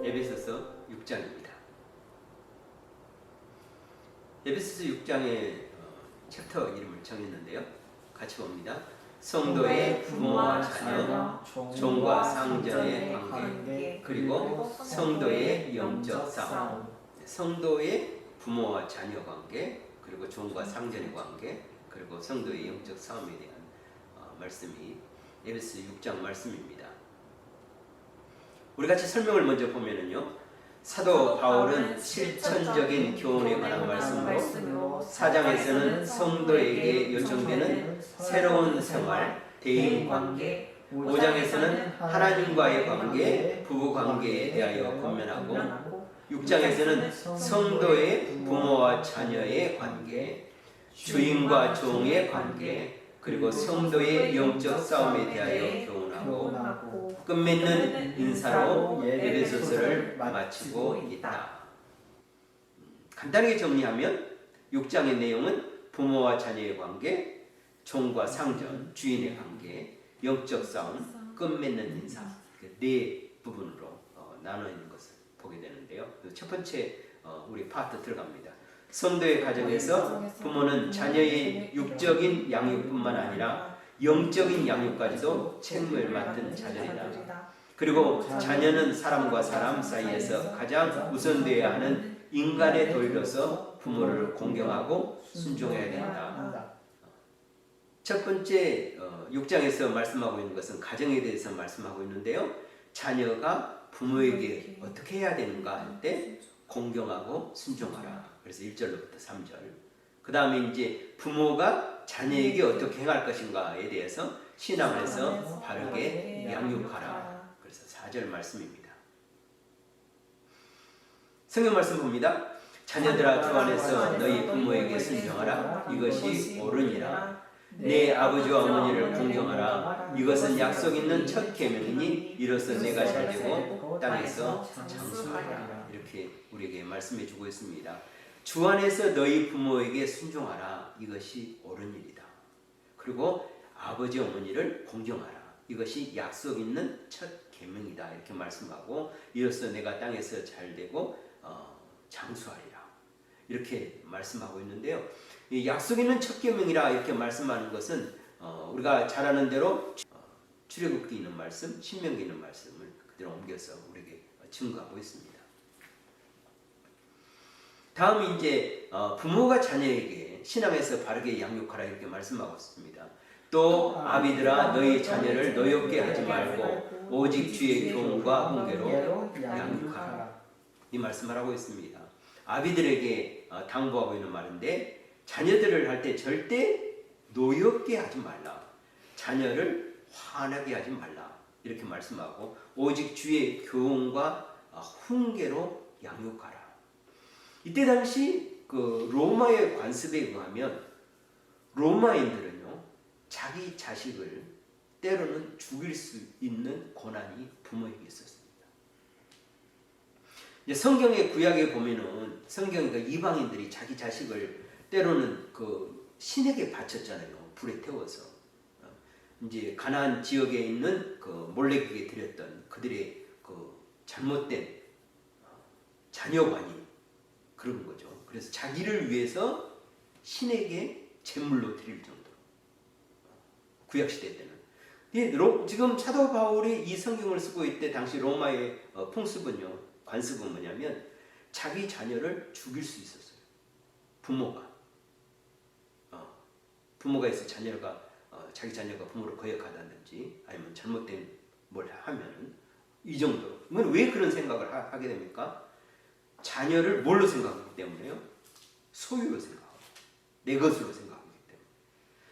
에베소서 6장입니다. 에베소서 6장의 챕터 이름을 정했는데요. 같이 봅니다. 성도의 부모와 자녀, 종과 상전의 관계, 그리고 성도의 영적 싸움. 성도의 부모와 자녀 관계, 그리고 종과 상전의 관계, 그리고 성도의 영적 싸움에 대한 말씀이 에베소서 6장 말씀입니다. 우리 같이 설명을 먼저 보면은요. 사도 바울은 실천적인 교훈에 관한 말씀으로 4장에서는 성도에게 요청되는 새로운 생활, 대인관계, 5장에서는 하나님과의 관계, 부부관계에 대하여 권면하고 6장에서는 성도의 부모와 자녀의 관계, 주인과 종의 관계, 그리고 성도의 영적 싸움에 대하여 교훈하고 끝맺는 인사로 에베소서를 마치고 있다. 간단하게 정리하면 6장의 내용은 부모와 자녀의 관계, 종과 상전, 주인의 관계, 영적 싸움, 끝맺는 인사, 네 부분으로 나눠 있는 것을 보게 되는데요. 첫 번째 우리 파트 들어갑니다. 성도의 가정에서 부모는 자녀의 육적인 양육뿐만 아니라 영적인 양육까지도 책임을 맡은 자들이다. 그리고 자녀는 사람과 사람 사이에서 가장 우선되어야 하는 인간의 도리로서 부모를 공경하고 순종해야 된다. 첫 번째 6장에서 말씀하고 있는 것은 가정에 대해서 말씀하고 있는데요. 자녀가 부모에게 어떻게 해야 되는가 할 때 공경하고 순종하라. 그래서 1절로부터 3절. 그 다음에 이제 부모가 자녀에게 어떻게 행할 것인가에 대해서 신앙에서 바르게 양육하라. 그래서 4절 말씀입니다. 성경 말씀 봅니다. 자녀들아 주 안에서 너희 부모에게 순종하라. 이것이 옳으니라. 내 아버지와 어머니를 공경하라. 이것은 약속 있는 첫 계명이니 이로써 내가 잘되고 땅에서 장수하리라. 이렇게 우리에게 말씀해 주고 있습니다. 주 안에서 너희 부모에게 순종하라. 이것이 옳은 일이다. 그리고 아버지 어머니를 공경하라. 이것이 약속 있는 첫 계명이다. 이렇게 말씀하고 이로써 내가 땅에서 잘되고 장수하리라. 이렇게 말씀하고 있는데요. 이 약속 있는 첫 계명이라 이렇게 말씀하는 것은 우리가 잘 아는 대로 출애굽기 있는 말씀, 신명기 있는 말씀을 그대로 옮겨서 우리에게 증거하고 있습니다. 다음 이제 부모가 자녀에게 신앙에서 바르게 양육하라 이렇게 말씀하고 있습니다. 또 아비들아 너희 자녀를 노엽게 하지 말고 오직 주의 교훈과 훈계로 양육하라. 이 말씀을 하고 있습니다. 아비들에게 당부하고 있는 말인데 자녀들을 할 때 절대 노엽게 하지 말라. 자녀를 화나게 하지 말라. 이렇게 말씀하고 오직 주의 교훈과 훈계로 양육하라. 이때 당시 그 로마의 관습에 의하면 로마인들은요 자기 자식을 때로는 죽일 수 있는 권한이 부모에게 있었습니다. 이제 성경의 구약에 보면은 성경의 그 이방인들이 자기 자식을 때로는 그 신에게 바쳤잖아요. 불에 태워서 이제 가나안 지역에 있는 그 몰렉에게 드렸던 그들의 그 잘못된 자녀관이 그런 거죠. 그래서 자기를 위해서 신에게 제물로 드릴 정도로 구약시대 때는. 지금 사도 바울이 이 성경을 쓰고 있을 때 당시 로마의 풍습은요, 관습은 뭐냐면 자기 자녀를 죽일 수 있었어요. 부모가 있어 자기 자녀가 부모를 거역하다든지 아니면 잘못된 뭘 하면은 이 정도. 왜 그런 생각을 하게 됩니까? 자녀를 뭘로 생각하기 때문에요? 소유로 생각하고 내 것으로 생각하기 때문에.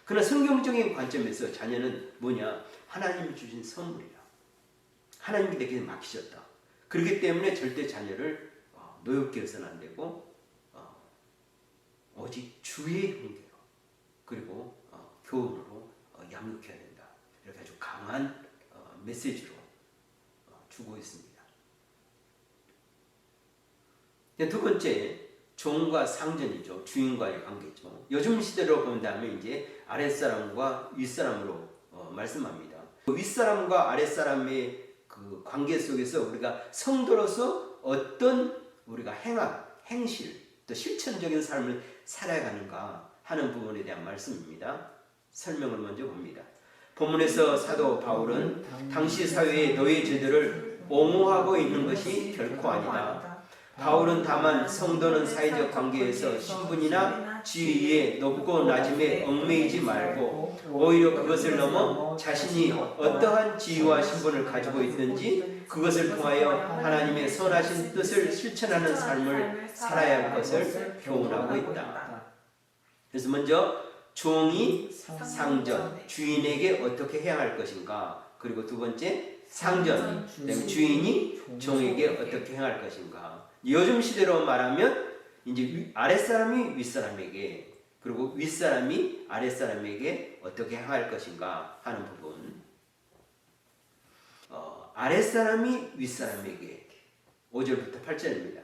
그러나 성경적인 관점에서 자녀는 뭐냐? 하나님이 주신 선물이라. 하나님이 내게 맡기셨다. 그렇기 때문에 절대 자녀를 노엽게 해서는 안 되고 오직 주의 훈계로 그리고 교훈으로 양육해야 된다. 이렇게 아주 강한 메시지로 주고 있습니다. 두 번째, 종과 상전이죠. 주인과의 관계죠. 요즘 시대로 본다면 이제 아랫사람과 윗사람으로 말씀합니다. 윗사람과 아랫사람의 그 그 관계 속에서 우리가 성도로서 어떤 우리가 행실 또 실천적인 삶을 살아가는가 하는 부분에 대한 말씀입니다. 설명을 먼저 봅니다. 본문에서 사도 바울은 당시 사회의 노예 제도를 옹호하고 있는 것이 결코 아니다. 바울은 다만 성도는 사회적 관계에서 신분이나 지위에 높고 낮음에 얽매이지 말고 오히려 그것을 넘어 자신이 어떠한 지위와 신분을 가지고 있든지 그것을 통하여 하나님의 선하신 뜻을 실천하는 삶을 살아야 할 것을 교훈하고 있다. 그래서 먼저 종이 상전, 주인에게 어떻게 해야 할 것인가, 그리고 두 번째 상전, 그다음에 주인이 종에게 어떻게 해야 할 것인가. 요즘 시대로 말하면 이제 아랫사람이 윗사람에게, 그리고 윗사람이 아랫사람에게 어떻게 행할 것인가 하는 부분. 아랫사람이 윗사람에게 5절부터 8절입니다.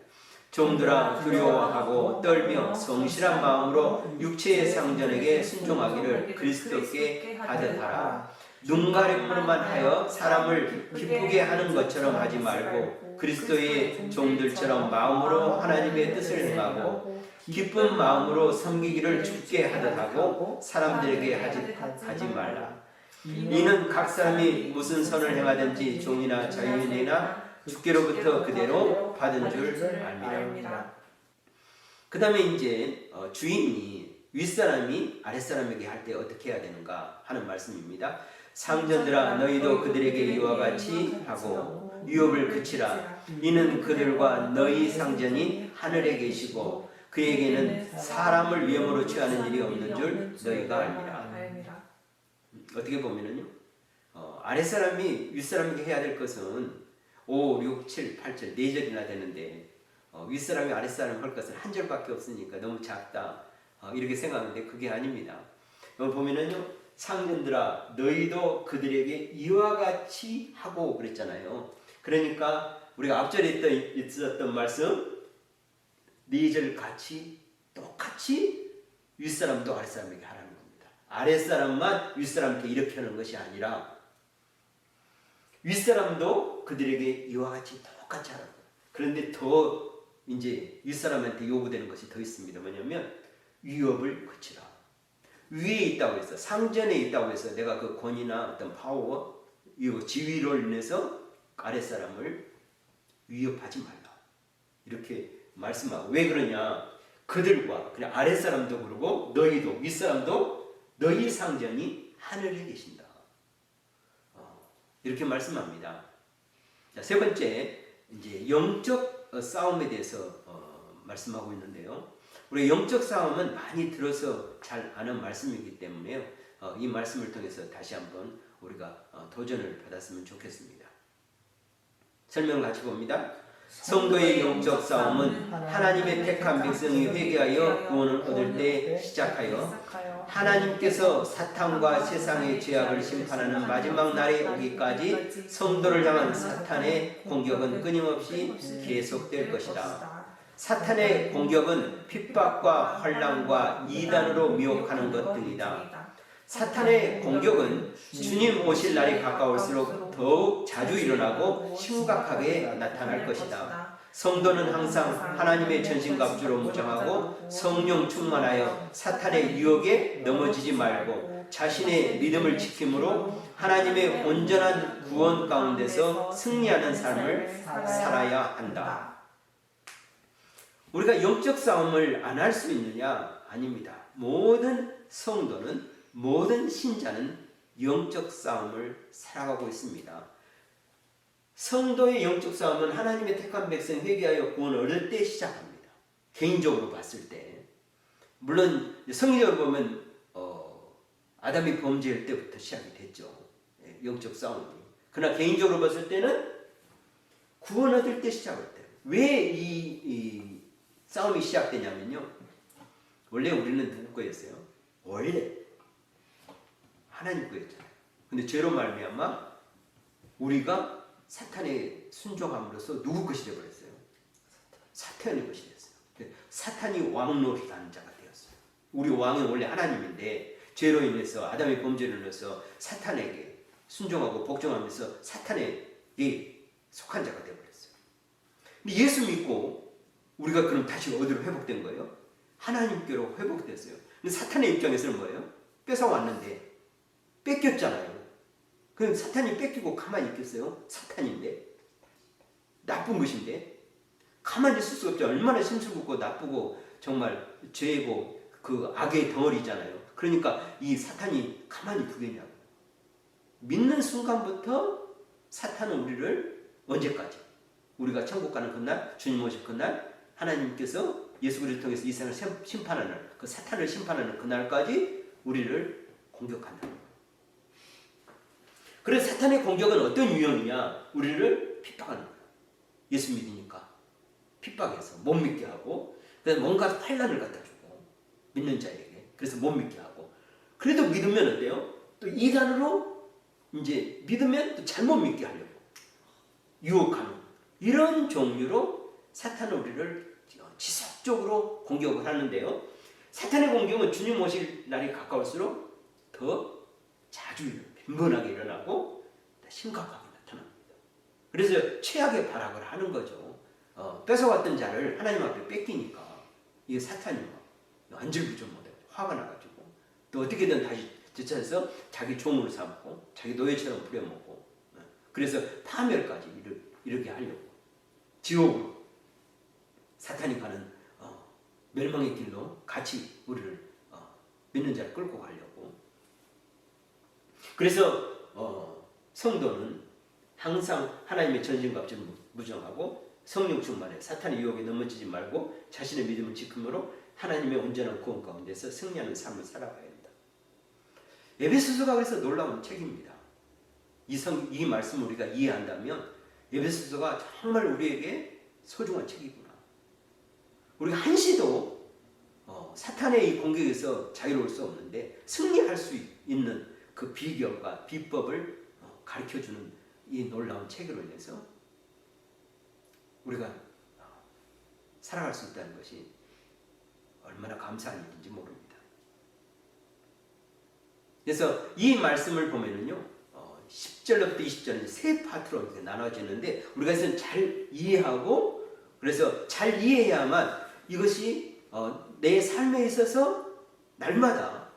종들아 두려워하고 떨며 성실한 마음으로 육체의 상전에게 순종하기를 그리스도께 하듯 하라. 눈 가림으로만 하여 사람을 기쁘게 하는 것처럼 하지 말고 그리스도의 종들처럼 마음으로 하나님의 뜻을 행하고 기쁜 마음으로 섬기기를 주께 하듯 하고 사람들에게 하지 말라. 이는 각 사람이 무슨 선을 행하든지 종이나 자유인이나 주께로부터 그대로 받은 줄 알미라. 그 다음에 이제 주인이 윗사람이 아랫사람에게 할 때 어떻게 해야 되는가 하는 말씀입니다. 상전들아 너희도 그들에게 이와 같이 하고 유업을 그치라. 이는 그들과 너희 상전이 하늘에 계시고 그에게는 사람을 위험으로 취하는 일이 없는 줄 너희가 알미라. 어떻게 보면은요, 아랫사람이 윗사람에게 해야 될 것은 5, 6, 7, 8절 4절이나 되는데 윗사람이 아랫사람을 할 것은 한 절밖에 없으니까 너무 작다 이렇게 생각하는데 그게 아닙니다. 여기 보면은요, 상전들아 너희도 그들에게 이와 같이 하고 그랬잖아요. 그러니까 우리가 앞절에 있었던 말씀 4절 같이 똑같이 윗사람도 아랫사람에게 하라는 겁니다. 아랫사람만 윗사람께 이렇게 하는 것이 아니라 윗사람도 그들에게 이와 같이 똑같이 하라고. 그런데 더 이제 윗사람한테 요구되는 것이 더 있습니다. 뭐냐면 위협을 그치라. 위에 있다고 해서 상전에 있다고 해서 내가 그 권위나 어떤 파워, 지위로 인해서 아랫사람을 위협하지 말라. 이렇게 말씀하고, 왜 그러냐? 그들과 그냥 아랫사람도 그러고 너희도 윗사람도 너희 상전이 하늘에 계신다. 이렇게 말씀합니다. 자, 세 번째 이제 영적 싸움에 대해서 말씀하고 있는데요. 우리 영적 싸움은 많이 들어서 잘 아는 말씀이기 때문에요. 이 말씀을 통해서 다시 한번 우리가 도전을 받았으면 좋겠습니다. 설명을 같이 봅니다. 성도의 영적 싸움은 하나님의 택한 백성이 회개하여 구원을 얻을 때 시작하여 하나님께서 사탄과 세상의 죄악을 심판하는 마지막 날에 오기까지 성도를 향한 사탄의 공격은 끊임없이 계속될 것이다. 사탄의 공격은 핍박과 환난과 이단으로 미혹하는 것 등이다. 사탄의 공격은 주님 오실 날이 가까울수록 더욱 자주 일어나고 심각하게 나타날 것이다. 성도는 항상 하나님의 전신갑주로 무장하고 성령 충만하여 사탄의 유혹에 넘어지지 말고 자신의 믿음을 지킴으로 하나님의 온전한 구원 가운데서 승리하는 삶을 살아야 한다. 우리가 영적 싸움을 안 할 수 있느냐? 아닙니다. 모든 성도는, 모든 신자는 영적 싸움을 살아가고 있습니다. 성도의 영적 싸움은 하나님의 택한 백성 회개하여 구원을 얻을 때 시작합니다. 개인적으로 봤을 때. 물론 성경적으로 보면 아담이 범죄할 때부터 시작이 됐죠. 영적 싸움이. 그러나 개인적으로 봤을 때는 구원 얻을 때 시작할 때. 왜 이 싸움이 시작되냐면요. 원래 우리는 누구 거였어요? 원래 하나님 거였잖아요. 근데 죄로 말미암아 우리가 사탄에 순종함으로써 누구 것이 되어버렸어요? 사탄의 것이 됐어요. 사탄이 왕노릇하는 자가 되었어요. 우리 왕은 원래 하나님인데 죄로 인해서 아담의 범죄를 인해서 사탄에게 순종하고 복종하면서 사탄의 속한 자가 되어버렸어요. 근데 예수 믿고 우리가 그럼 다시 어디로 회복된 거예요? 하나님께로 회복됐어요. 근데 사탄의 입장에서는 뭐예요? 뺏어왔는데 뺏겼잖아요. 그럼 사탄이 뺏기고 가만히 있겠어요? 사탄인데 나쁜 것인데 가만히 있을 수가 없죠. 얼마나 심술궂고 나쁘고 정말 죄고 그 악의 덩어리잖아요. 그러니까 이 사탄이 가만히 두겠냐고. 믿는 순간부터 사탄은 우리를 언제까지? 우리가 천국 가는 그날, 주님 오실 그날, 하나님께서 예수 그리스도를 통해서 이 세상을 심판하는 그 사탄을 심판하는 그날까지 우리를 공격한다. 그래서 사탄의 공격은 어떤 유형이냐? 우리를 핍박하는 거예요. 예수 믿으니까 핍박해서 못 믿게 하고, 그래서 뭔가 환난을 갖다 주고 믿는 자에게 그래서 못 믿게 하고, 그래도 믿으면 어때요? 또 이단으로 이제 믿으면 또 잘못 믿게 하려고 유혹하는 이런 종류로 사탄은 우리를 지속적으로 공격을 하는데요. 사탄의 공격은 주님 오실 날이 가까울수록 더 자주 빈번하게 일어나고 심각하게 나타납니다. 그래서 최악의 발악을 하는 거죠. 뺏어왔던 자를 하나님 앞에 뺏기니까 이게 사탄이 안절부절 못해 화가 나가지고 또 어떻게든 다시 되찾아서 자기 종으로 삼고 자기 노예처럼 부려먹고, 그래서 파멸까지 이렇게 하려고 지옥으로 사탄이 가는 멸망의 길로 같이 우리를 믿는 자를 끌고 가려고. 그래서 성도는 항상 하나님의 전신갑주를 무정하고 성령 충만해 사탄의 유혹에 넘어지지 말고 자신의 믿음을 지킴으로 하나님의 온전한 구원 가운데서 승리하는 삶을 살아가야 한다. 에베소서가 그래서 놀라운 책입니다. 이 말씀을 우리가 이해한다면 에베소서가 정말 우리에게 소중한 책이구나. 우리가 한시도 사탄의 이 공격에서 자유로울 수 없는데 승리할 수 있는 그 비결과 비법을 가르쳐주는 이 놀라운 책으로 인해서 우리가 살아갈 수 있다는 것이 얼마나 감사한 일인지 모릅니다. 그래서 이 말씀을 보면은요, 10절부터 20절은 세 파트로 이렇게 나눠지는데 우리가 이것은 잘 이해하고, 그래서 잘 이해해야만 이것이 내 삶에 있어서 날마다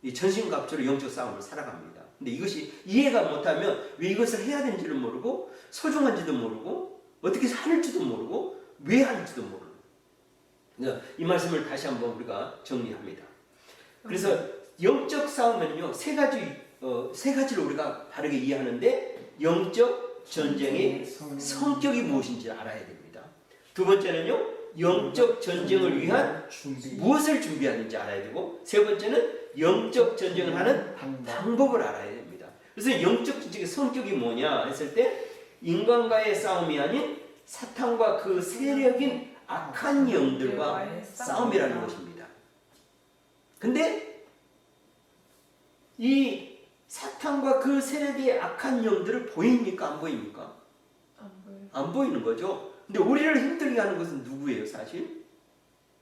이 전신갑주로 영적 싸움을 살아갑니다. 근데 이것이 이해가 못하면 왜 이것을 해야 되는지를 모르고 소중한지도 모르고 어떻게 하는지도 모르고 왜 하는지도 모르는 거예요. 이 말씀을 다시 한번 우리가 정리합니다. 그래서 영적 싸움은요, 세 가지로 우리가 바르게 이해하는데, 영적 전쟁의 성격이 무엇인지 알아야 됩니다. 두 번째는요, 영적 전쟁을 위한 무엇을 준비하는지 알아야 되고, 세 번째는 영적 전쟁을 하는 방법을 알아야 됩니다. 그래서 영적 전쟁의 성격이 뭐냐 했을 때, 인간과의 싸움이 아닌 사탄과 그 세력인 악한 영들과 싸움이라는 것입니다. 근데 이 사탄과 그 세력의 악한 영들을 보입니까? 안 보입니까? 안 보이는 거죠. 근데 우리를 힘들게 하는 것은 누구예요, 사실?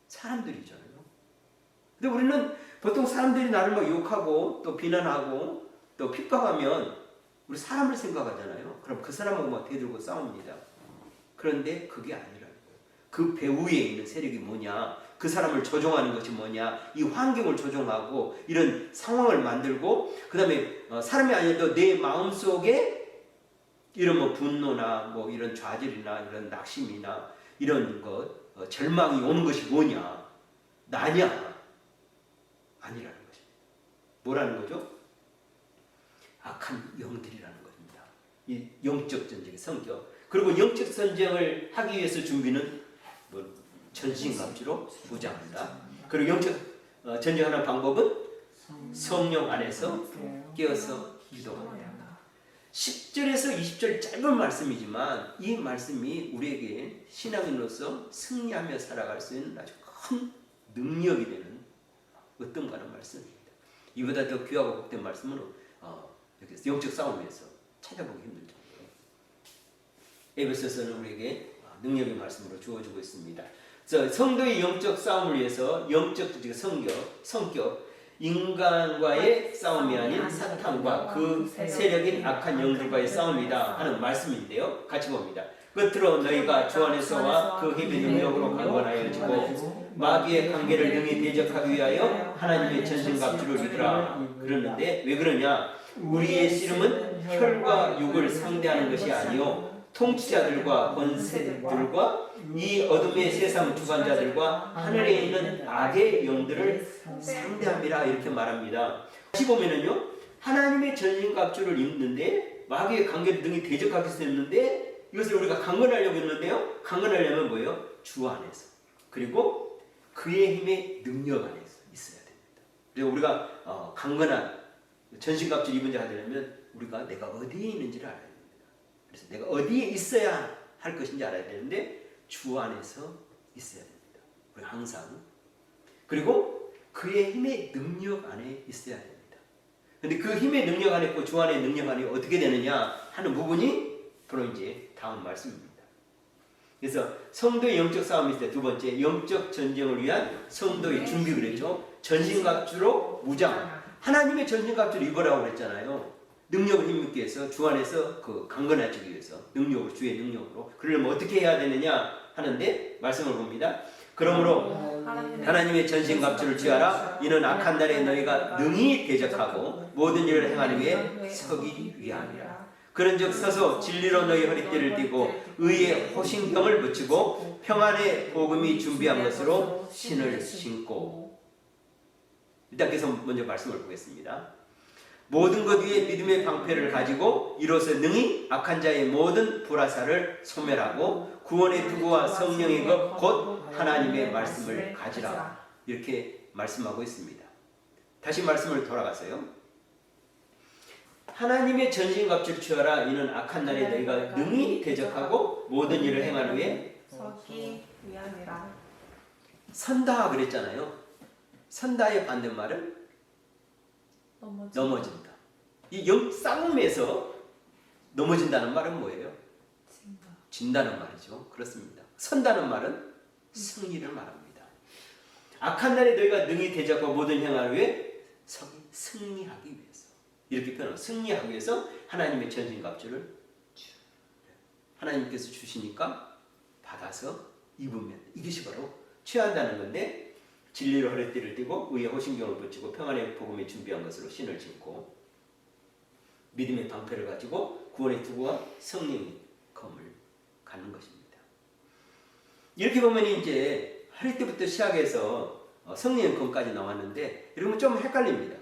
사람들이잖아요. 근데 우리는 보통 사람들이 나를 막 욕하고 또 비난하고 또 핍박하면 우리 사람을 생각하잖아요. 그럼 그 사람하고 막 대들고 싸웁니다. 그런데 그게 아니라는 거예요. 그 배후에 있는 세력이 뭐냐, 그 사람을 조종하는 것이 뭐냐, 이 환경을 조종하고 이런 상황을 만들고, 그 다음에 사람이 아니어도 내 마음속에 이런 뭐 분노나 뭐 이런 좌절이나 이런 낙심이나 이런 것, 절망이 오는 것이 뭐냐, 나냐, 아니라는 것입니다. 뭐라는 거죠? 악한 영들이라는 것입니다. 이 영적 전쟁의 성격. 그리고 영적 전쟁을 하기 위해서 준비는 뭐 전신갑주로 무장한다. 그리고 영적 전쟁하는 방법은 성령 안에서 깨어서 기도한다. 10절에서 20절 짧은 말씀이지만 이 말씀이 우리에게 신앙인으로서 승리하며 살아갈 수 있는 아주 큰 능력이 되는 어떤가는 말씀입니다. 이보다 더 귀하고 복된 말씀은 영적 싸움에서 찾아보기 힘들 정도로 에베소서는 우리에게 능력의 말씀으로 주어주고 있습니다. 그래서 성도의 영적 싸움을 위해서 영적 성격, 인간과의 싸움이 아닌 사탄과 그 세력인 악한 영들과의 싸움이다 하는 말씀인데요. 같이 봅니다. 끝으로 너희가 주 안에서와 그 힘의 능력으로 강건하여지고 마귀의 관계를 능히 대적하기 위하여 하나님의 전신갑주를 입으라. 그러는데 왜 그러냐? 우리의 씨름은 혈과 육을 상대하는 것이 아니요 통치자들과 권세들과 이 어둠의 세상 주관자들과 하늘에 있는 악의 영들을 상대함이라 이렇게 말합니다. 다시 보면은요, 하나님의 전신갑주를 입는데 마귀의 관계를 능히 대적하겠었는데 이것을 우리가 강건하려고 했는데요. 강건하려면 뭐예요? 주 안에서, 그리고 그의 힘의 능력 안에서 있어야 됩니다. 그래서 우리가 강건한 전신갑주를 입은 자가 되려면 우리가 내가 어디에 있는지를 알아야 됩니다. 그래서 내가 어디에 있어야 할 것인지 알아야 되는데 주 안에서 있어야 됩니다. 우리 항상. 그리고 그의 힘의 능력 안에 있어야 됩니다. 근데 그 힘의 능력 안에 있고 주 안의 능력 안에 어떻게 되느냐 하는 부분이 바로 이제 다음 말씀입니다. 그래서 성도의 영적 싸움이 있을 때 두 번째, 영적 전쟁을 위한 성도의 준비 그랬죠. 전신갑주로 무장. 하나님의 전신갑주를 입으라고 그랬잖아요. 능력을 힘입기 위해서 주 안에서 그 강건해지기 위해서 능력으로, 주의 능력으로. 그러려면 어떻게 해야 되느냐 하는데 말씀을 봅니다. 그러므로 하나님의 전신갑주를 취하라. 이는 악한 날에 너희가 능히 대적하고 모든 일을 행하기 위해 서기 위함이라. 그런즉 서서 진리로 너희 허리띠를 띠고 의의 호신경을 붙이고 평안의 복음이 준비한 것으로 신을 신고. 일단 계속 먼저 말씀을 보겠습니다. 모든 것 위에 믿음의 방패를 가지고 이로써 능히 악한 자의 모든 불화살을 소멸하고 구원의 투구와 성령의 것 곧 하나님의 말씀을 가지라. 이렇게 말씀하고 있습니다. 다시 말씀을 돌아가서요. 하나님의 전신갑주를 취하라. 이는 악한 날에 너희가 능히 대적하고 모든 일을 행하는 후에 서기 위함이라. 선다 그랬잖아요. 선다의 반대말은 넘어진다. 이 싸움에서 넘어진다는 말은 뭐예요? 진다는 말이죠. 그렇습니다. 선다는 말은 승리를 말합니다. 악한 날에 너희가 능히 대적하고 모든 행하는 후에 승리하기 위해서. 이렇게 표현하고 승리하기 위해서 하나님의 전신갑주를 하나님께서 주시니까 받아서 입으면 이것이 바로 취한다는 건데, 진리로 허리띠를 띠고 의의 호신경을 붙이고 평안의 복음에 준비한 것으로 신을 신고 믿음의 방패를 가지고 구원의 투구와 성령의 검을 갖는 것입니다. 이렇게 보면 이제 허리띠부터 시작해서 성령의 검까지 나왔는데 여러분 좀 헷갈립니다.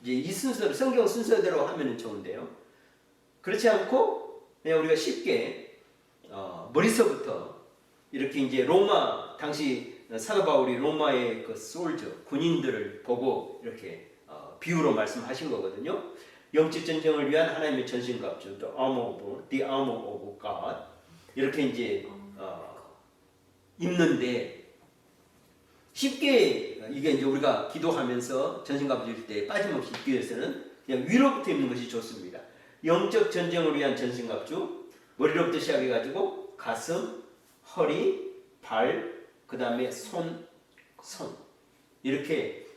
이제 이 순서로 성경 순서대로 하면 좋은데요. 그렇지 않고 그냥 우리가 쉽게 머리서부터 이렇게 이제 로마 당시 사도 바울이 로마의 그 솔저 군인들을 보고 이렇게 비유로 말씀하신 거거든요. 영적 전쟁을 위한 하나님의 전신갑주, the armor of God 이렇게 이제 입는데 쉽게 이게 이제 우리가 기도하면서 전신갑주 입을 때 빠짐없이 입기 위해서는 그냥 위로부터 입는 것이 좋습니다. 영적 전쟁을 위한 전신갑주 머리로부터 시작해가지고 가슴, 허리, 발 그 다음에 손 이렇게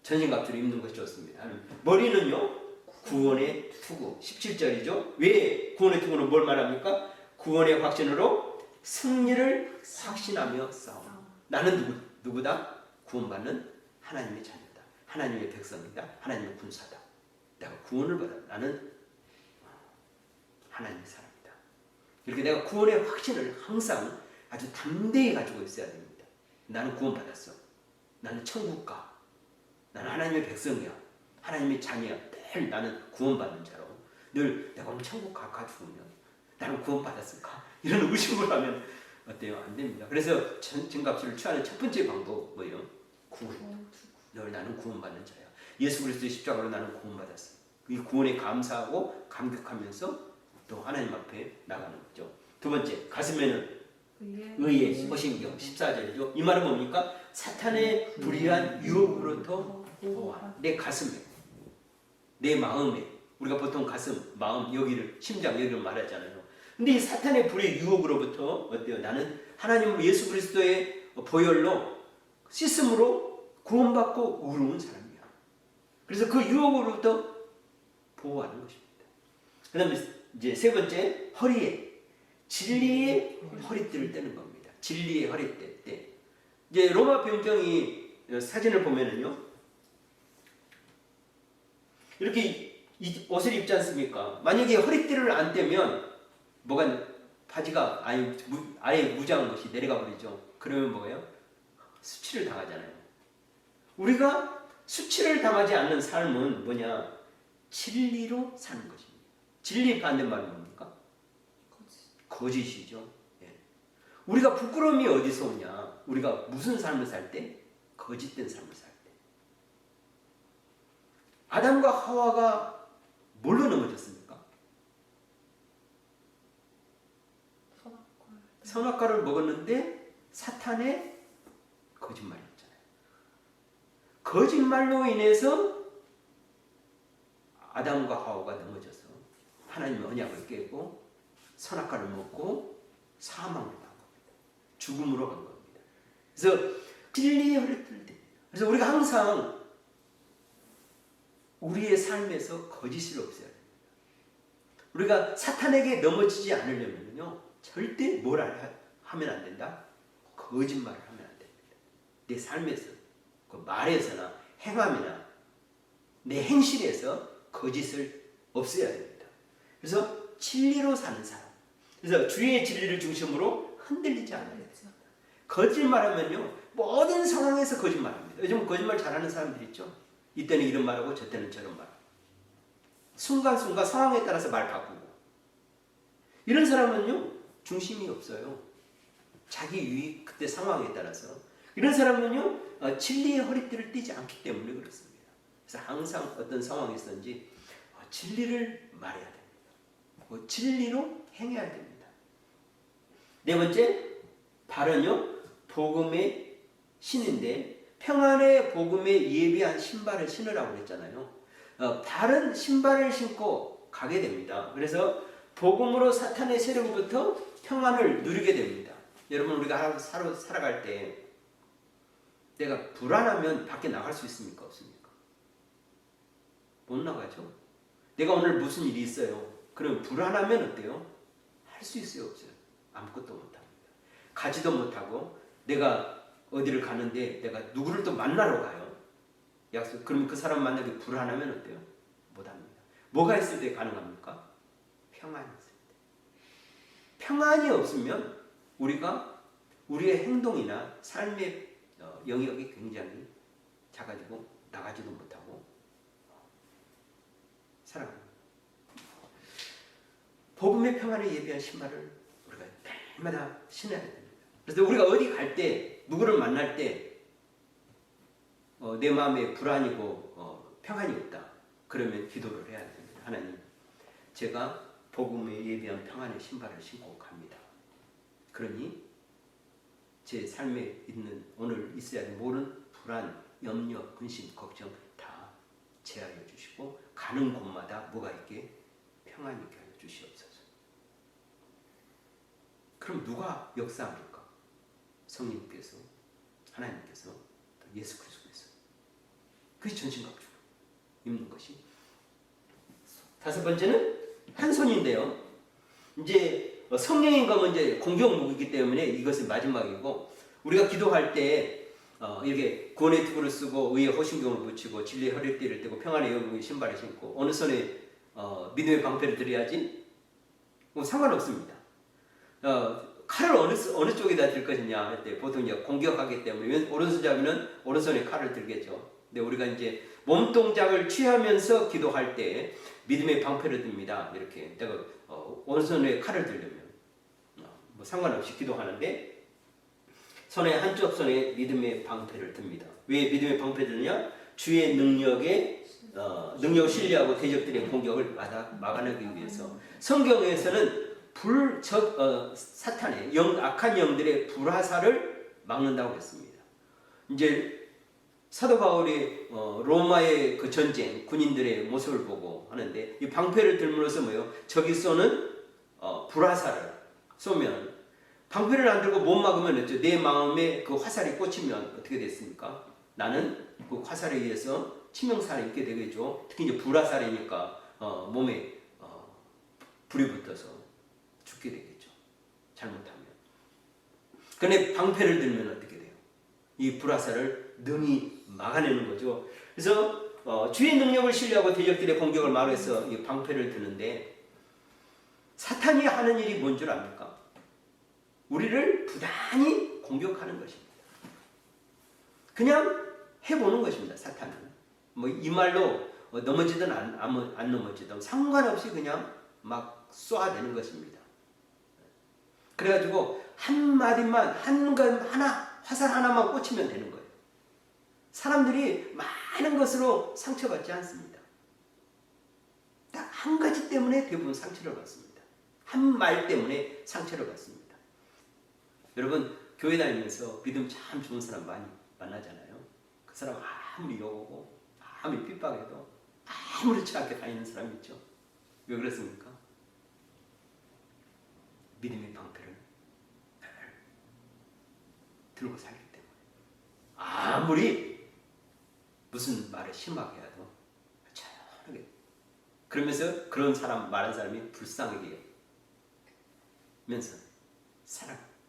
전신갑주를 입는 것이 좋습니다. 머리는요 구원의 투구 17절이죠. 왜 구원의 투구는 뭘 말합니까? 구원의 확신으로 승리를 확신하며 싸움. 나는 누구다? 구원받는 하나님의 자녀다. 하나님의 백성이다. 하나님의 군사다. 내가 구원을 받아. 나는 하나님의 사람이다. 이렇게 내가 구원의 확신을 항상 아주 담대히 가지고 있어야 됩니다. 나는 구원받았어. 나는 천국 가. 나는 하나님의 백성이야. 하나님의 자녀야. 늘 나는 구원받는 자로. 늘 내가 오늘 천국 가 죽으면 나는 구원받았을까? 이런 의심을 하면 어때요? 안 됩니다. 그래서 전갑주를 취하는 첫 번째 방법 뭐예요? 구원. 늘 나는 구원받는 자야. 예수 그리스도의 십자가로 나는 구원받았어. 이 구원에 감사하고 감격하면서 또 하나님 앞에 나가는 거죠. 두 번째, 가슴에는 의의 호신경 14절이죠. 이 말은 뭡니까? 사탄의 불의한 유혹으로부터 보호하는 내 가슴에, 내 마음에. 우리가 보통 가슴, 마음, 여기를 심장 여기를 말하잖아요. 근데 이 사탄의 불의 유혹으로부터 어때요? 나는 하나님 예수 그리스도의 보혈로 씻음으로 구원받고 의로운 사람이에요. 그래서 그 유혹으로부터 보호하는 것입니다. 그 다음에 이제 세 번째, 허리에, 진리의 허리띠를 떼는 겁니다. 진리의 허리띠 때. 이제 로마 변경이 사진을 보면은요, 이렇게 옷을 입지 않습니까? 만약에 허리띠를 안 떼면 뭐가 바지가 아예 무장한 것이 내려가 버리죠. 그러면 뭐예요? 수치를 당하잖아요. 우리가 수치를 당하지 않는 삶은 뭐냐? 진리로 사는 것입니다. 진리 반대말은 뭡니까? 거짓이죠. 예. 우리가 부끄러움이 어디서 오냐? 우리가 무슨 삶을 살 때? 거짓된 삶을 살 때. 아담과 하와가 뭘로 넘어졌습니까? 선악과를 먹었는데 사탄의 거짓말이었잖아요. 거짓말로 인해서 아담과 하와가 넘어져서 하나님의 언약을 깨고 선악과를 먹고 사망으로 간 겁니다. 죽음으로 간 겁니다. 그래서 진리의 허리띠를 떼. 그래서 우리가 항상 우리의 삶에서 거짓을 없애야 됩니다. 우리가 사탄에게 넘어지지 않으려면요, 절대 뭘 하면 안 된다? 거짓말을 하면 안 됩니다. 내 삶에서, 그 말에서나 행함이나 내 행실에서 거짓을 없애야 됩니다. 그래서 진리로 사는 사람. 그래서 주의 진리를 중심으로 흔들리지 않아야 됩니다. 거짓말하면요, 모든 상황에서 거짓말합니다. 요즘 거짓말 잘하는 사람들 있죠? 이때는 이런 말하고 저때는 저런 말하고. 순간순간 상황에 따라서 말 바꾸고. 이런 사람은요, 중심이 없어요. 자기 유익, 그때 상황에 따라서. 이런 사람은요, 진리의 허리띠를 띠지 않기 때문에 그렇습니다. 그래서 항상 어떤 상황에서든지 진리를 말해야 됩니다. 진리로 행해야 됩니다. 네 번째, 발은요, 복음의 신인데 평안의 복음에 예비한 신발을 신으라고 그랬잖아요. 바른 신발을 신고 가게 됩니다. 그래서 복음으로 사탄의 세력으로부터 평안을 누리게 됩니다. 여러분, 우리가 살아갈 때 내가 불안하면 밖에 나갈 수 있습니까? 없습니까? 못 나가죠. 내가 오늘 무슨 일이 있어요. 그럼 불안하면 어때요? 할 수 있어요? 없어요? 아무것도 못합니다. 가지도 못하고 내가 어디를 가는데 내가 누구를 또 만나러 가요. 약속. 그러면 그 사람 만나기 불안하면 어때요? 못합니다. 뭐가 있을 때 가능합니까? 평안이 있을 때. 평안이 없으면 우리가 우리의 행동이나 삶의 영역이 굉장히 작아지고 나가지도 못하고 살아갑니다. 복음의 평안에 예비한 신발을 우리가 날마다 신어야 됩니다. 그래서 우리가 어디 갈 때, 누구를 만날 때 내 마음에 불안이고 평안이 없다. 그러면 기도를 해야 됩니다. 하나님, 제가 복음에 예비한 평안의 신발을 신고 갑니다. 그러니 제 삶에 있는 오늘 있어야 할 모든 불안, 염려, 근심, 걱정 다 제하여 주시고 가는 곳마다 뭐가 있게? 평안이 있게 하여 주시옵소서. 그럼 누가 역사합니까? 성령님께서, 하나님께서, 예수 그리스도께서. 그것이 전신갑주로 입는 것이. 다섯 번째는 한 손인데요. 이제 성령인 거면 이제 공격 무기이기 때문에 이것은 마지막이고, 우리가 기도할 때 이렇게 구원의 투구를 쓰고 의의 호신경을 붙이고 진리의 허리띠를 떼고 평안의 영웅의 신발을 신고 어느 손에 믿음의 방패를 들여야지? 상관없습니다. 칼을 어느 쪽에다 들 것이냐 할 때 보통 이제 공격하기 때문에 오른손잡이는 오른손에 칼을 들겠죠. 근데 우리가 이제 몸 동작을 취하면서 기도할 때 믿음의 방패를 듭니다. 이렇게 내가 오른손에 칼을 들려면 뭐 상관없이 기도하는데 손에 한쪽 손에 믿음의 방패를 듭니다. 왜 믿음의 방패를 드느냐? 주의 능력을 신뢰하고 대적들의 공격을 막아내기 위해서. 성경에서는 사탄의 악한 영들의 불화살을 막는다고 했습니다. 이제 사도 바울이 로마의 그 전쟁 군인들의 모습을 보고 하는데 이 방패를 들므로써 뭐예요? 적이 쏘는 불화살을 쏘면 방패를 안 들고 못 막으면 내 마음에 그 화살이 꽂히면 어떻게 됐습니까? 나는 그 화살에 의해서 치명살이 있게 되겠죠. 특히 이제 불화살이니까 몸에 불이 붙어서 죽게 되겠죠. 잘못하면. 그런데 방패를 들면 어떻게 돼요? 이 불화살을 능히 막아내는 거죠. 그래서 주의 능력을 신뢰하고 대적들의 공격을 막아서 이 방패를 드는데 사탄이 하는 일이 뭔 줄 압니까? 우리를 부단히 공격하는 것입니다. 그냥 해보는 것입니다. 사탄은. 뭐 이 말로 넘어지든 안 넘어지든 상관없이 그냥 막 쏘아대는 것입니다. 그래가지고 한 마디만 화살 하나만 꽂히면 되는 거예요. 사람들이 많은 것으로 상처받지 않습니다. 딱 한 가지 때문에 대부분 상처를 받습니다. 한 말 때문에 상처를 받습니다. 여러분 교회 다니면서 믿음 참 좋은 사람 많이 만나잖아요. 그 사람 아무리 욕하고 아무리 핍박해도 아무렇지 않게 다니는 사람 있죠. 왜 그렇습니까? 믿음의 방패를 들고 살기 때문에 아무리 무슨 말을 심하게 해도 조용하게 그러면서 그런 사람 말한 사람이 불쌍하게 면서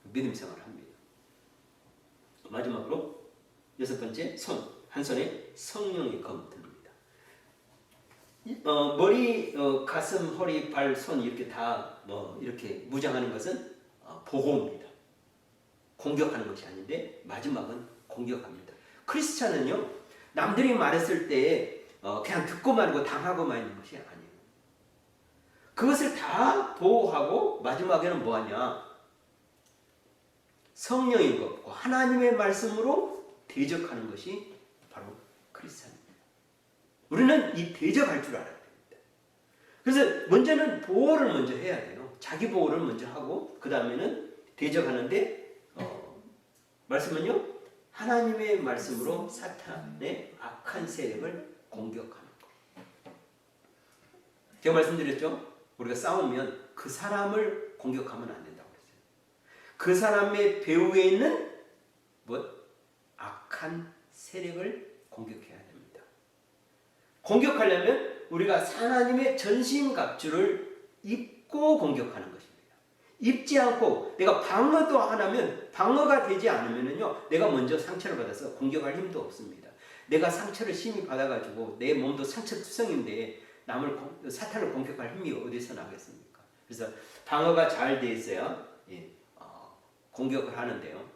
믿음 생활을 합니다. 마지막으로 6번째 한 손에 성령의 검 듭니다. 머리, 가슴, 허리, 발, 손 이렇게 다 이렇게 무장하는 것은 보호입니다. 공격하는 것이 아닌데 마지막은 공격합니다. 크리스찬은요 남들이 말했을 때 그냥 듣고 말고 당하고만 있는 것이 아니에요. 그것을 다 보호하고 마지막에는 뭐하냐? 성령인 것, 하나님의 말씀으로 대적하는 것이 바로 크리스찬입니다. 우리는 이 대적할 줄 알아야 됩니다. 그래서 먼저는 보호를 먼저 해야 돼요. 자기 보호를 먼저 하고 그 다음에는 대적하는데 말씀은요 하나님의 말씀으로 사탄의 악한 세력을 공격하는 것. 제가 말씀드렸죠? 우리가 싸우면 그 사람을 공격하면 안 된다고 그랬어요. 그 사람의 배후에 있는 악한 세력을 공격해야 됩니다. 공격하려면 우리가 하나님의 전신갑주를 입고 공격하는 것입니다. 입지 않고 내가 방어도 하나면 방어가 되지 않으면요 내가 먼저 상처를 받아서 공격할 힘도 없습니다. 내가 상처를 심히 받아가지고 내 몸도 상처투성인데 사탄을 공격할 힘이 어디서 나겠습니까? 그래서 방어가 잘 돼 있어야 공격을 하는데요.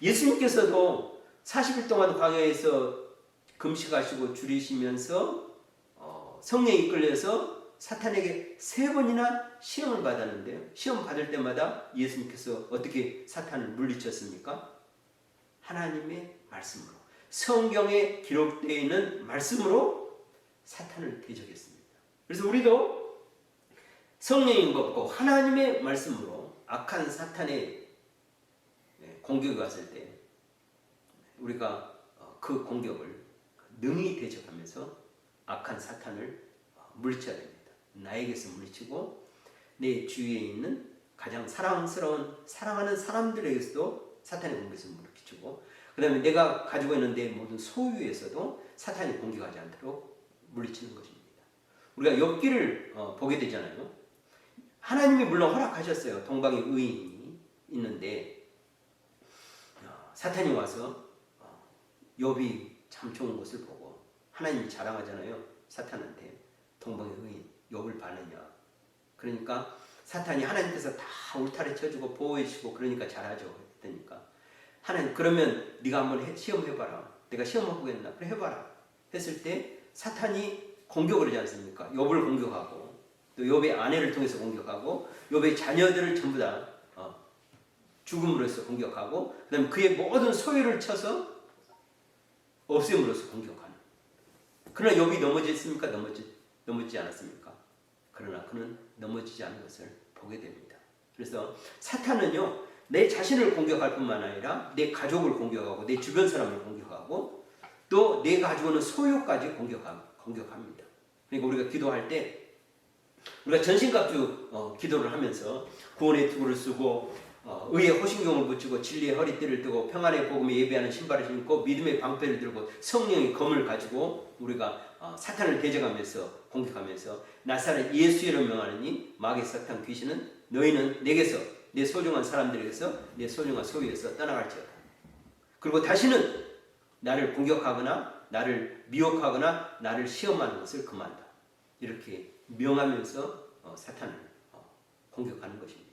예수님께서도 40일 동안 광야에서 금식하시고 줄이시면서 성령이 이끌려서 사탄에게 3번이나 시험을 받았는데요. 시험 받을 때마다 예수님께서 어떻게 사탄을 물리쳤습니까? 하나님의 말씀으로, 성경에 기록되어 있는 말씀으로 사탄을 대적했습니다. 그래서 우리도 성령인 것 없고 하나님의 말씀으로 악한 사탄의 공격이 왔을 때 우리가 그 공격을 능히 대적하면서 악한 사탄을 물리쳐야 됩니다. 나에게서 물리치고 내 주위에 있는 가장 사랑하는 사람들에게서도 사탄의 공격에서 물리치고 그 다음에 내가 가지고 있는 내 모든 소유에서도 사탄이 공격하지 않도록 물리치는 것입니다. 우리가 욥기를 보게 되잖아요. 하나님이 물론 허락하셨어요. 동방에 의인이 있는데 사탄이 와서 욥이 참 좋은 것을 보고 하나님이 자랑하잖아요. 사탄한테 동방의 의인 욥을 봐느냐. 그러니까 사탄이 하나님께서 다 울타리 쳐주고 보호해주고 그러니까 잘하죠. 했으니까 하나님 그러면 네가 한번 시험해봐라. 내가 시험을 보겠나? 그래 해봐라. 했을 때 사탄이 공격을 하지 않습니까? 욥을 공격하고 또 욥의 아내를 통해서 공격하고 욥의 자녀들을 전부 다 죽음으로써 공격하고 그 다음에 그의 모든 소유를 쳐서 없앰으로써 공격하는. 그러나 욥이 넘어졌습니까? 넘어지지 않았습니까? 그러나 그는 넘어지지 않은 것을 보게 됩니다. 그래서 사탄은요 내 자신을 공격할 뿐만 아니라 내 가족을 공격하고 내 주변 사람을 공격하고 또 내가 가지고 있는 소유까지 공격합니다. 그러니까 우리가 기도할 때 우리가 전신갑주 기도를 하면서 구원의 투구를 쓰고 의의 호신경을 붙이고 진리의 허리띠를 뜨고 평안의 복음에 예배하는 신발을 신고 믿음의 방패를 들고 성령의 검을 가지고 우리가 사탄을 대적하면서 공격하면서 나사렛 예수 이름을 명하느니 마귀 사탄 귀신은 너희는 내게서 내 소중한 사람들에게서 내 소중한 소유에서 떠나갈지어다. 그리고 다시는 나를 공격하거나 나를 미혹하거나 나를 시험하는 것을 금한다. 이렇게 명하면서 사탄을 공격하는 것입니다.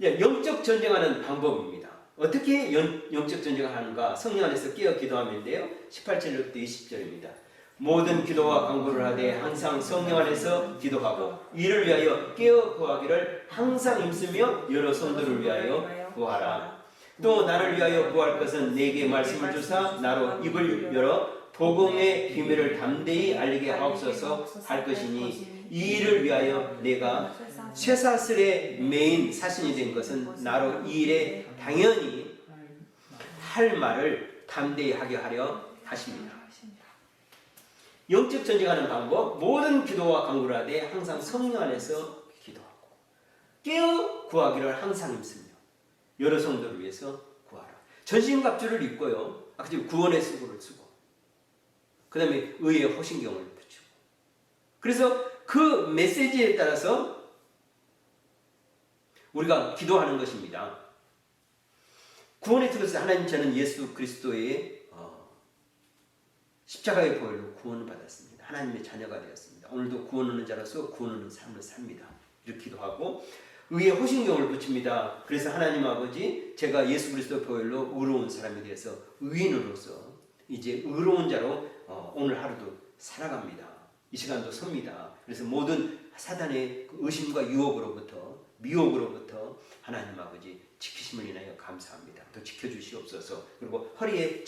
영적 전쟁하는 방법입니다. 어떻게 영적 전쟁을 하는가? 성령 안에서 깨어 기도하면인데요. 18절부터 20절입니다. 모든 기도와 간구를 하되 항상 성령 안에서 기도하고 이를 위하여 깨어 구하기를 항상 힘쓰며 여러 성도를 위하여 구하라. 또 나를 위하여 구할 것은 내게 말씀을 주사 나로 입을 열어 복음의 비밀을 담대히 알리게 하옵소서 할 것이니 이 일을 위하여 내가 쇠사슬의 메인 사신이 된 것은 나로 이 일에 당연히 할 말을 담대히 하게 하려 하십니다. 영적 전쟁하는 방법, 모든 기도와 간구를 하되 항상 성령 안에서 기도하고 깨어 구하기를 항상 힘쓰며 여러 성도를 위해서 구하라. 전신갑주를 입고요. 구원의 수고를 쓰고 그 다음에 의의 호신경을 붙이고 그래서 그 메시지에 따라서 우리가 기도하는 것입니다. 구원의 뜻은 하나님 저는 예수 그리스도의 십자가의 보혈로 구원을 받았습니다. 하나님의 자녀가 되었습니다. 오늘도 구원하는 자로서 구원하는 삶을 삽니다. 이렇게 기도하고 의의 호신경을 붙입니다. 그래서 하나님 아버지 제가 예수 그리스도 보혈로 의로운 사람이 되어서 의인으로서 이제 의로운 자로 오늘 하루도 살아갑니다. 이 시간도 섭니다. 그래서 모든 사단의 의심과 유혹으로부터 미혹으로부터 하나님 아버지 지키심을 인하여 감사합니다. 또 지켜주시옵소서. 그리고 허리에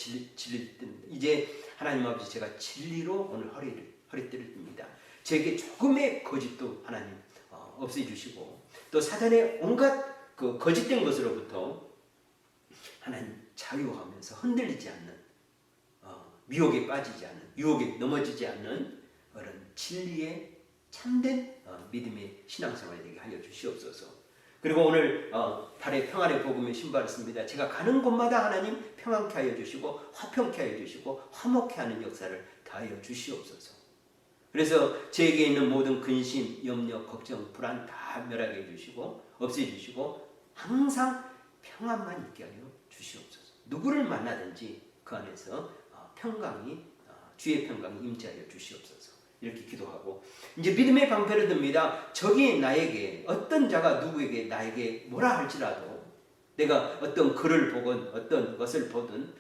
이제 하나님 아버지 제가 진리로 오늘 허리띠를 듭니다. 제게 조금의 거짓도 하나님 없애주시고 또 사단의 온갖 그 거짓된 것으로부터 하나님 자유하면서 흔들리지 않는 미혹에 빠지지 않는 유혹에 넘어지지 않는 그런 진리의 참된 믿음의 신앙생활이 되게 하여 주시옵소서. 그리고 오늘 발에 평안의 복음의 신발을 씁니다. 제가 가는 곳마다 하나님 평안케 하여 주시고 화평케 하여 주시고 화목케 하는 역사를 다하여 주시옵소서. 그래서 제게 있는 모든 근심, 염려, 걱정, 불안 다 멸하게 해주시고 없애주시고 항상 평안만 있게 하여 주시옵소서. 누구를 만나든지 그 안에서 평강이 주의 평강이 임재하여 주시옵소서. 이렇게 기도하고 이제 믿음의 방패를 듭니다. 적이 나에게 어떤 자가 누구에게 나에게 뭐라 할지라도 내가 어떤 글을 보건 어떤 것을 보든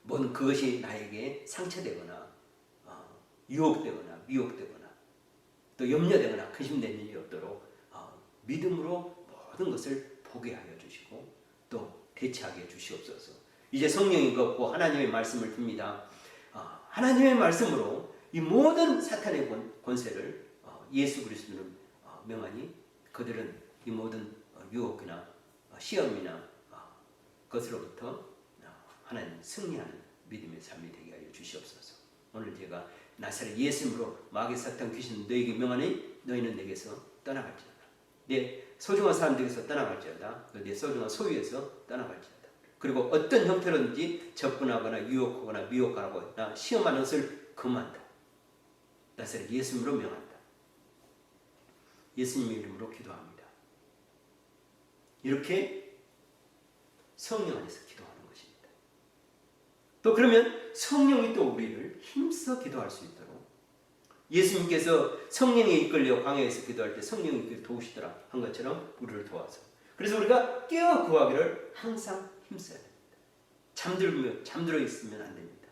뭔 그것이 나에게 상처되거나 유혹되거나 미혹되거나 또 염려되거나 근심되는 일이 없도록 믿음으로 모든 것을 보게 하여 주시고 또 대처하게 해 주시옵소서. 이제 성령이 걷고 하나님의 말씀을 듭니다. 하나님의 말씀으로 이 모든 사탄의 권세를 예수 그리스도는 명하니 그들은 이 모든 유혹이나 시험이나 것으로부터 하나님 승리하는 믿음의 삶이 되게 하여 주시옵소서. 오늘 제가 나사렛 예수님으로 마귀 사탄 귀신 너에게 명하니 너희는 내게서 떠나갈지어다. 내 소중한 사람들에게서 떠나갈지어다. 내 소중한 소유에서 떠나갈지어다. 그리고 어떤 형태로든지 접근하거나 유혹하거나 미혹하거나 시험하는 것을 금한다. 나사렛 예수님으로 명한다. 예수님 이름으로 기도합니다. 이렇게 성령 안에서 기도하는 것입니다. 또 그러면 성령이 또 우리를 힘써 기도할 수 있도록 예수님께서 성령에 이끌려 광야에서 기도할 때 성령이 도우시더라 한 것처럼 우리를 도와서 그래서 우리가 깨어 구하기를 항상 힘써야 됩니다. 잠들어 있으면 안 됩니다.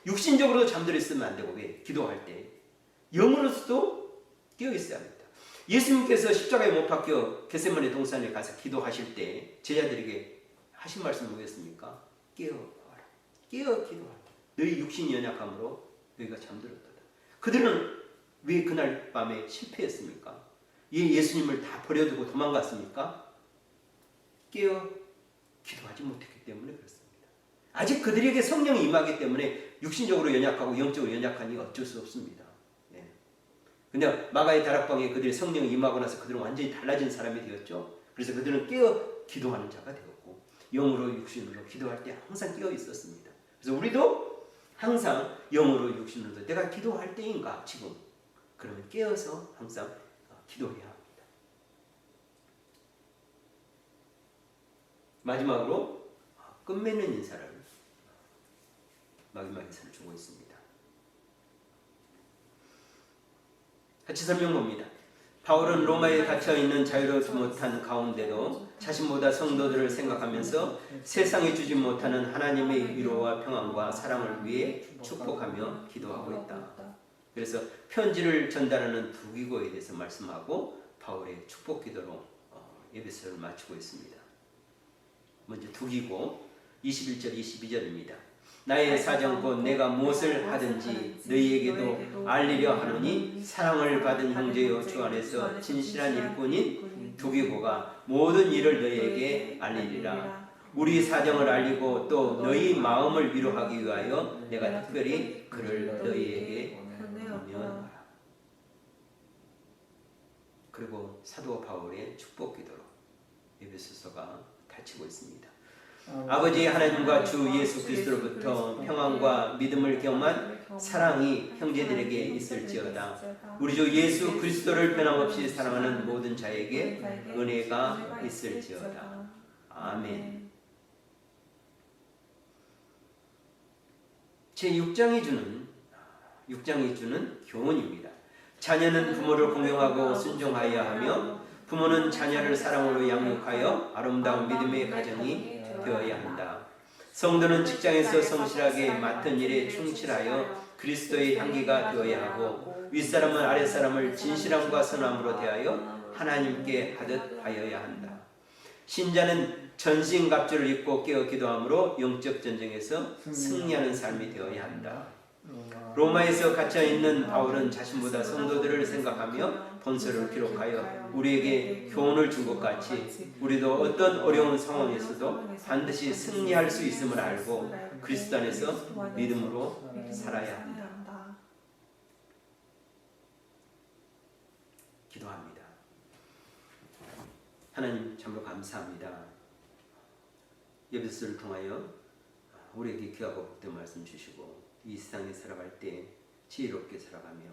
육신적으로도 잠들어 있으면 안 되고 왜? 기도할 때 영으로서도 깨어 있어야 합니다. 예수님께서 십자가에 못 박혀 겟세마네 동산에 가서 기도하실 때 제자들에게 하신 말씀 뭐였습니까? 깨어 구하라. 깨어 기도하라. 너희 육신이 연약함으로 너희가 잠들었다. 그들은 왜 그날 밤에 실패했습니까? 예수님을 다 버려두고 도망갔습니까? 깨어 기도하지 못했기 때문에 그렇습니다. 아직 그들에게 성령이 임하기 때문에 육신적으로 연약하고 영적으로 연약하니 어쩔 수 없습니다. 근데 마가의 다락방에 그들이 성령이 임하고 나서 그들은 완전히 달라진 사람이 되었죠. 그래서 그들은 깨어 기도하는 자가 되었고 영으로 육신으로 기도할 때 항상 깨어 있었습니다. 그래서 우리도 항상 영으로 육신으로 내가 기도할 때인가 지금 그러면 깨어서 항상 기도해야 합니다. 마지막으로 끝맺는 인사를 마지막 인사를 주고 있습니다. 같이 설명 봅니다. 바울은 로마에 갇혀있는 자유롭지 못한 가운데도 자신보다 성도들을 생각하면서 세상에 주지 못하는 하나님의 위로와 평안과 사랑을 위해 축복하며 기도하고 있다. 그래서 편지를 전달하는 두기고에 대해서 말씀하고 바울의 축복 기도로 예배서를 마치고 있습니다. 먼저 두기고 21절 22절입니다. 나의 사정 곧 내가 무엇을 하든지 너희에게도 알리려 하노니 사랑을 받은 형제여 주 안에서 진실한 일꾼인 두기고가 모든 일을 너희에게 알리리라. 우리 사정을 알리고 또 너희 마음을 위로하기 위하여 내가 특별히 그를 너희에게 보내었다. 그리고 사도 바울의 축복 기도로 에베소서가 닫히고 있습니다. 아버지 하나님과 주 예수 그리스도로부터 평안과 믿음을 경험한 사랑이 형제들에게 있을지어다. 우리 주 예수 그리스도를 변함없이 사랑하는 모든 자에게 은혜가 있을지어다. 아멘. 제6장이 주는 교훈입니다. 자녀는 부모를 공경하고 순종하여야 하며 부모는 자녀를 사랑으로 양육하여 아름다운 믿음의 가정이 되어야 한다. 성도는 직장에서 성실하게 맡은 일에 충실하여 그리스도의 향기가 되어야 하고 윗사람은 아랫사람을 진실함과 선함으로 대하여 하나님께 하듯 하여야 한다. 신자는 전신갑주를 입고 깨어 기도함으로 영적 전쟁에서 승리하는 삶이 되어야 한다. 로마에서 갇혀있는 바울은 자신보다 성도들을 생각하며 본서를 기록하여 우리에게 교훈을 준 것 같이 우리도 어떤 어려운 상황에서도 반드시 승리할 수 있음을 알고 그리스도 안에서 믿음으로 살아야 한다. 기도합니다. 하나님 참으로 감사합니다. 예배서를 통하여 우리에게 귀하고 복된 말씀 주시고 이 세상에 살아갈 때 지혜롭게 살아가며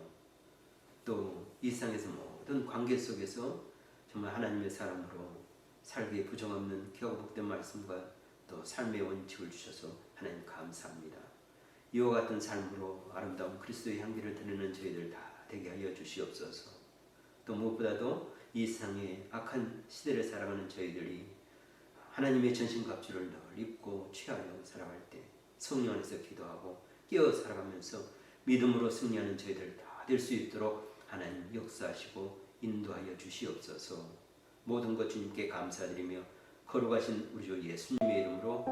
또 이 세상에서 모든 관계 속에서 정말 하나님의 사람으로 살기에 부정없는 귀하고 복된 말씀과 또 삶의 원칙을 주셔서 하나님 감사합니다. 이와 같은 삶으로 아름다운 그리스도의 향기를 드리는 저희들 다 되게 하여 주시옵소서. 또 무엇보다도 이 세상의 악한 시대를 살아가는 저희들이 하나님의 전신갑주를 늘 입고 취하여 살아갈 때 성령 안에서 기도하고 깨어 살아가면서 믿음으로 승리하는 저희들 다 될 수 있도록 하나님 역사하시고 인도하여 주시옵소서. 모든 것 주님께 감사드리며 거룩하신 우리 주 예수님의 이름으로